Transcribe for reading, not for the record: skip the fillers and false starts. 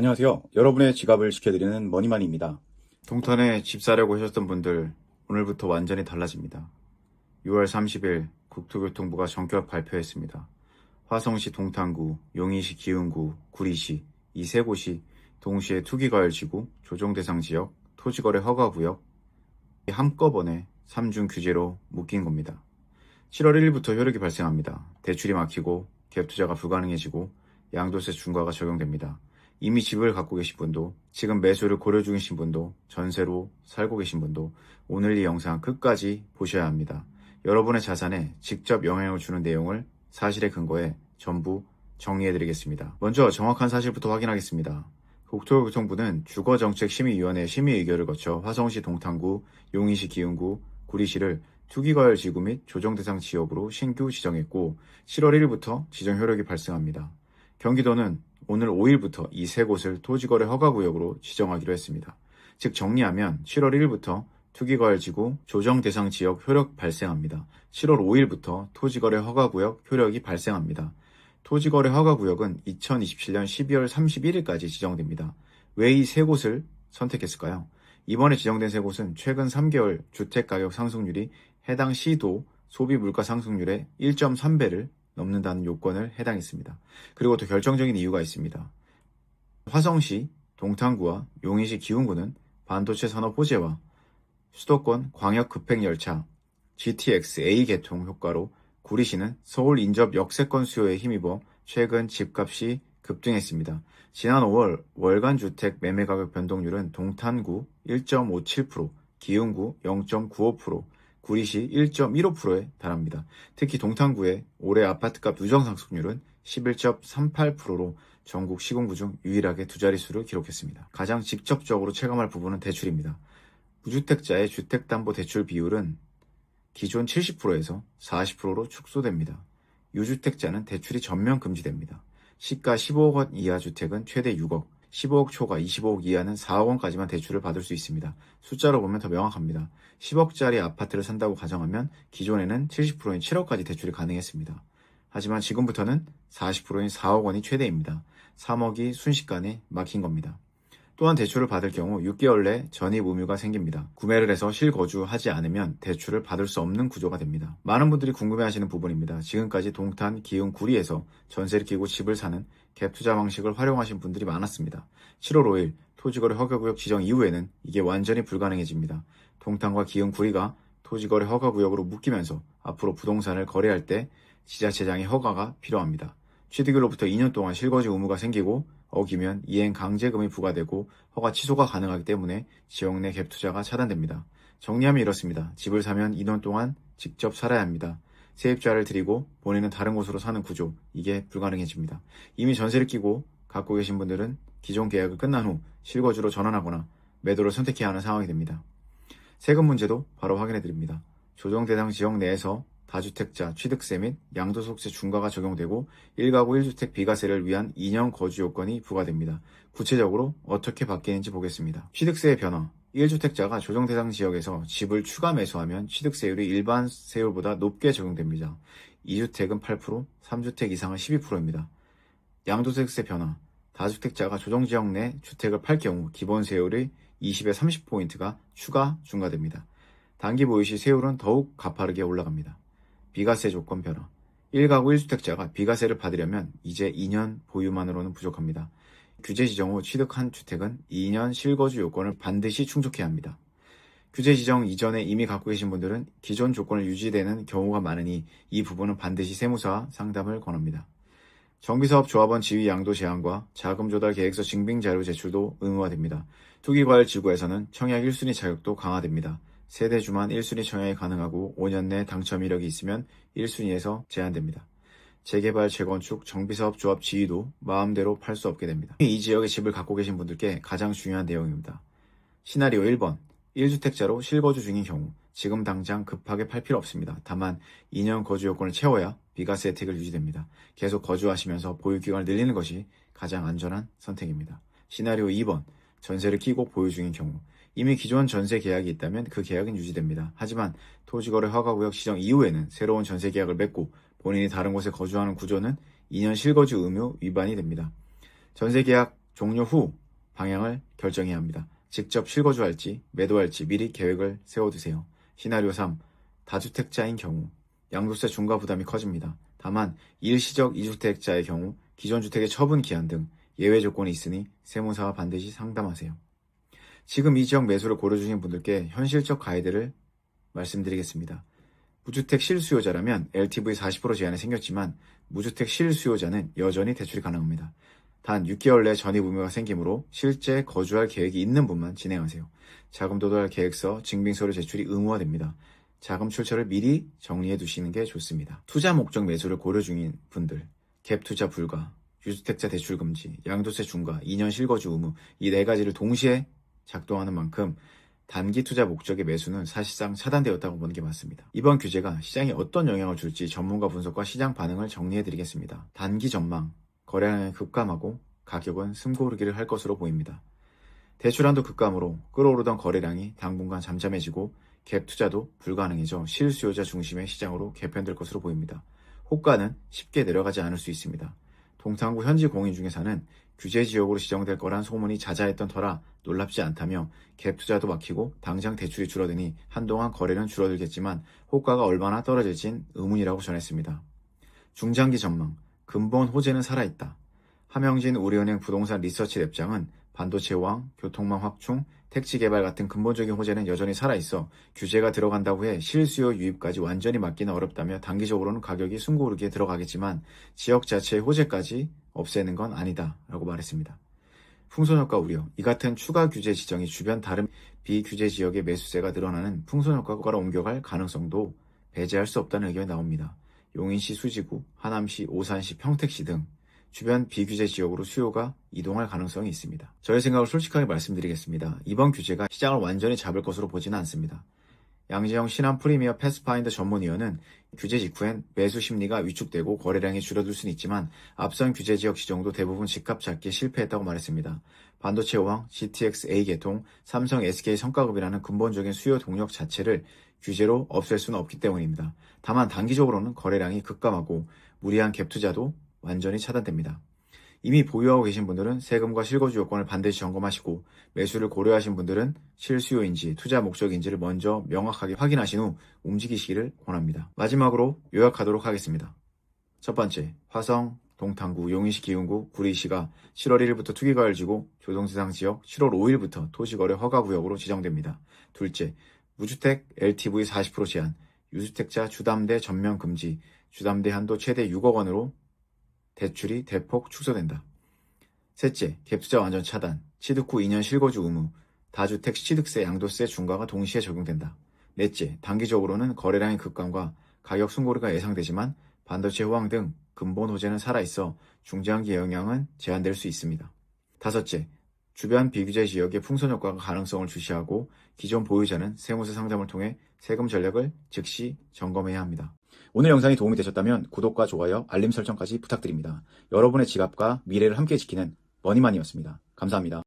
안녕하세요. 여러분의 지갑을 지켜드리는 머니만입니다. 동탄에 집 사려고 하셨던 분들 오늘부터 완전히 달라집니다. 6월 30일 국토교통부가 전격 발표했습니다. 화성시 동탄구, 용인시 기흥구, 구리시 이 세 곳이 동시에 투기과열지구, 조정대상 지역, 토지거래 허가구역 한꺼번에 3중 규제로 묶인 겁니다. 7월 1일부터 효력이 발생합니다. 대출이 막히고 갭투자가 불가능해지고 양도세 중과가 적용됩니다. 이미 집을 갖고 계신 분도, 지금 매수를 고려 중이신 분도, 전세로 살고 계신 분도 오늘 이 영상 끝까지 보셔야 합니다. 여러분의 자산에 직접 영향을 주는 내용을 사실에 근거해 전부 정리해드리겠습니다. 먼저 정확한 사실부터 확인하겠습니다. 국토교통부는 주거정책심의위원회 심의 의결을 거쳐 화성시 동탄구, 용인시 기흥구, 구리시를 투기과열 지구 및 조정대상 지역으로 신규 지정했고 7월 1일부터 지정 효력이 발생합니다. 경기도는 오늘 5일부터 이 세 곳을 토지거래 허가구역으로 지정하기로 했습니다. 즉 정리하면 7월 1일부터 투기과열지구 조정대상 지역 효력 발생합니다. 7월 5일부터 토지거래 허가구역 효력이 발생합니다. 토지거래 허가구역은 2027년 12월 31일까지 지정됩니다. 왜 이 세 곳을 선택했을까요? 이번에 지정된 세 곳은 최근 3개월 주택가격 상승률이 해당 시도 소비물가 상승률의 1.3배를 넘는다는 요건을 해당했습니다. 그리고 또 결정적인 이유가 있습니다. 화성시, 동탄구와 용인시 기흥구는 반도체 산업 호재와 수도권 광역 급행열차 GTX-A 개통 효과로 구리시는 서울 인접 역세권 수요에 힘입어 최근 집값이 급등했습니다. 지난 5월 월간 주택 매매가격 변동률은 동탄구 1.57%, 기흥구 0.95%, 구리시 1.15%에 달합니다. 특히 동탄구의 올해 아파트값 누정 상승률은 11.38%로 전국 시군구 중 유일하게 두 자릿수를 기록했습니다. 가장 직접적으로 체감할 부분은 대출입니다. 무주택자의 주택담보대출 비율은 기존 70%에서 40%로 축소됩니다. 유주택자는 대출이 전면 금지됩니다. 시가 15억 원 이하 주택은 최대 6억, 15억 초과 25억 이하는 4억 원까지만 대출을 받을 수 있습니다. 숫자로 보면 더 명확합니다. 10억짜리 아파트를 산다고 가정하면 기존에는 70%인 7억까지 대출이 가능했습니다. 하지만 지금부터는 40%인 4억 원이 최대입니다. 3억이 순식간에 막힌 겁니다. 또한 대출을 받을 경우 6개월 내 전입 의무가 생깁니다. 구매를 해서 실거주하지 않으면 대출을 받을 수 없는 구조가 됩니다. 많은 분들이 궁금해하시는 부분입니다. 지금까지 동탄, 기흥, 구리에서 전세를 끼고 집을 사는 갭투자 방식을 활용하신 분들이 많았습니다. 7월 5일 토지거래 허가구역 지정 이후에는 이게 완전히 불가능해집니다. 동탄과 기흥, 구리가 토지거래 허가구역으로 묶이면서 앞으로 부동산을 거래할 때 지자체장의 허가가 필요합니다. 취득일로부터 2년 동안 실거주 의무가 생기고 어기면 이행 강제금이 부과되고 허가 취소가 가능하기 때문에 지역 내 갭투자가 차단됩니다. 정리하면 이렇습니다. 집을 사면 2년 동안 직접 살아야 합니다. 세입자를 들이고 본인은 다른 곳으로 사는 구조, 이게 불가능해집니다. 이미 전세를 끼고 갖고 계신 분들은 기존 계약을 끝난 후 실거주로 전환하거나 매도를 선택해야 하는 상황이 됩니다. 세금 문제도 바로 확인해드립니다. 조정대상 지역 내에서 다주택자 취득세 및 양도소득세 중과가 적용되고 1가구 1주택 비과세를 위한 2년 거주 요건이 부과됩니다. 구체적으로 어떻게 바뀌는지 보겠습니다. 취득세의 변화. 1주택자가 조정대상 지역에서 집을 추가 매수하면 취득세율이 일반 세율보다 높게 적용됩니다. 2주택은 8%, 3주택 이상은 12%입니다. 양도소득세 변화. 다주택자가 조정지역 내 주택을 팔 경우 기본세율이 20에 30포인트가 추가 중과됩니다. 단기 보유 시 세율은 더욱 가파르게 올라갑니다. 비과세 조건 변화. 1가구 1주택자가 비과세를 받으려면 이제 2년 보유만으로는 부족합니다. 규제 지정 후 취득한 주택은 2년 실거주 요건을 반드시 충족해야 합니다. 규제 지정 이전에 이미 갖고 계신 분들은 기존 조건을 유지되는 경우가 많으니 이 부분은 반드시 세무사와 상담을 권합니다. 정비사업조합원 지위 양도 제한과 자금 조달 계획서 증빙 자료 제출도 의무화됩니다. 투기과열 지구에서는 청약 1순위 자격도 강화됩니다. 세대주만 1순위 청약이 가능하고 5년 내 당첨 이력이 있으면 1순위에서 제한됩니다. 재개발, 재건축, 정비사업 조합 지위도 마음대로 팔 수 없게 됩니다. 이 지역에 집을 갖고 계신 분들께 가장 중요한 내용입니다. 시나리오 1번, 1주택자로 실거주 중인 경우 지금 당장 급하게 팔 필요 없습니다. 다만 2년 거주 요건을 채워야 비과세 혜택을 유지됩니다. 계속 거주하시면서 보유기간을 늘리는 것이 가장 안전한 선택입니다. 시나리오 2번, 전세를 끼고 보유 중인 경우 이미 기존 전세 계약이 있다면 그 계약은 유지됩니다. 하지만 토지거래 허가구역 지정 이후에는 새로운 전세 계약을 맺고 본인이 다른 곳에 거주하는 구조는 2년 실거주 의무 위반이 됩니다. 전세 계약 종료 후 방향을 결정해야 합니다. 직접 실거주할지 매도할지 미리 계획을 세워두세요. 시나리오 3. 다주택자인 경우 양도세 중과 부담이 커집니다. 다만 일시적 2주택자의 경우 기존 주택의 처분 기한 등 예외 조건이 있으니 세무사와 반드시 상담하세요. 지금 이 지역 매수를 고려 중인 분들께 현실적 가이드를 말씀드리겠습니다. 무주택 실수요자라면 LTV 40% 제한이 생겼지만 무주택 실수요자는 여전히 대출이 가능합니다. 단 6개월 내 전입 의무가 생기므로 실제 거주할 계획이 있는 분만 진행하세요. 자금 도달 계획서, 증빙서류 제출이 의무화됩니다. 자금 출처를 미리 정리해 두시는 게 좋습니다. 투자 목적 매수를 고려 중인 분들, 갭 투자 불가, 유주택자 대출 금지, 양도세 중과, 2년 실거주 의무 이 4가지를 동시에 작동하는 만큼 단기 투자 목적의 매수는 사실상 차단되었다고 보는 게 맞습니다. 이번 규제가 시장에 어떤 영향을 줄지 전문가 분석과 시장 반응을 정리해 드리겠습니다. 단기 전망, 거래량이 급감하고 가격은 숨고르기를 할 것으로 보입니다. 대출한도 급감으로 끌어오르던 거래량이 당분간 잠잠해지고 갭 투자도 불가능해져 실수요자 중심의 시장으로 개편될 것으로 보입니다. 호가는 쉽게 내려가지 않을 수 있습니다. 동탄구 현지 공인 중개사는 규제 지역으로 지정될 거란 소문이 자자했던 터라 놀랍지 않다며 갭 투자도 막히고 당장 대출이 줄어드니 한동안 거래는 줄어들겠지만 호가가 얼마나 떨어질진 의문이라고 전했습니다. 중장기 전망, 근본 호재는 살아있다. 함영진 우리은행 부동산 리서치 랩장은 반도체 호황, 교통망 확충, 택지 개발 같은 근본적인 호재는 여전히 살아있어 규제가 들어간다고 해 실수요 유입까지 완전히 막기는 어렵다며 단기적으로는 가격이 숨고르기에 들어가겠지만 지역 자체의 호재까지 없애는 건 아니다 라고 말했습니다. 풍선효과 우려, 이 같은 추가 규제 지정이 주변 다른 비규제 지역의 매수세가 늘어나는 풍선효과로 옮겨갈 가능성도 배제할 수 없다는 의견이 나옵니다. 용인시 수지구, 하남시, 오산시, 평택시 등 주변 비규제 지역으로 수요가 이동할 가능성이 있습니다. 저의 생각을 솔직하게 말씀드리겠습니다. 이번 규제가 시장을 완전히 잡을 것으로 보지는 않습니다. 양재영 신한 프리미어 패스파인더 전문위원은 규제 직후엔 매수 심리가 위축되고 거래량이 줄어들 수는 있지만 앞선 규제 지역 지정도 대부분 집값 잡기에 실패했다고 말했습니다. 반도체 호황, GTX A 계통, 삼성 SK 성과급이라는 근본적인 수요 동력 자체를 규제로 없앨 수는 없기 때문입니다. 다만 단기적으로는 거래량이 급감하고 무리한 갭 투자도 완전히 차단됩니다. 이미 보유하고 계신 분들은 세금과 실거주 요건을 반드시 점검하시고 매수를 고려하신 분들은 실수요인지 투자 목적인지를 먼저 명확하게 확인하신 후 움직이시기를 권합니다. 마지막으로 요약하도록 하겠습니다. 첫 번째, 화성, 동탄구, 용인시 기흥구, 구리시가 7월 1일부터 투기가를 지고 조정대상 지역 7월 5일부터 토지거래 허가구역으로 지정됩니다. 둘째, 무주택 LTV 40% 제한, 유주택자 주담대 전면 금지, 주담대 한도 최대 6억 원으로 대출이 대폭 축소된다. 셋째, 갭투자 완전 차단, 취득 후 2년 실거주 의무, 다주택 취득세, 양도세 중과가 동시에 적용된다. 넷째, 단기적으로는 거래량의 급감과 가격 숨고르기가 예상되지만 반도체 호황 등 근본 호재는 살아있어 중장기 영향은 제한될 수 있습니다. 다섯째, 주변 비규제 지역의 풍선 효과가 가능성을 주시하고 기존 보유자는 세무사 상담을 통해 세금 전략을 즉시 점검해야 합니다. 오늘 영상이 도움이 되셨다면 구독과 좋아요, 알림 설정까지 부탁드립니다. 여러분의 지갑과 미래를 함께 지키는 머니만이었습니다. 감사합니다.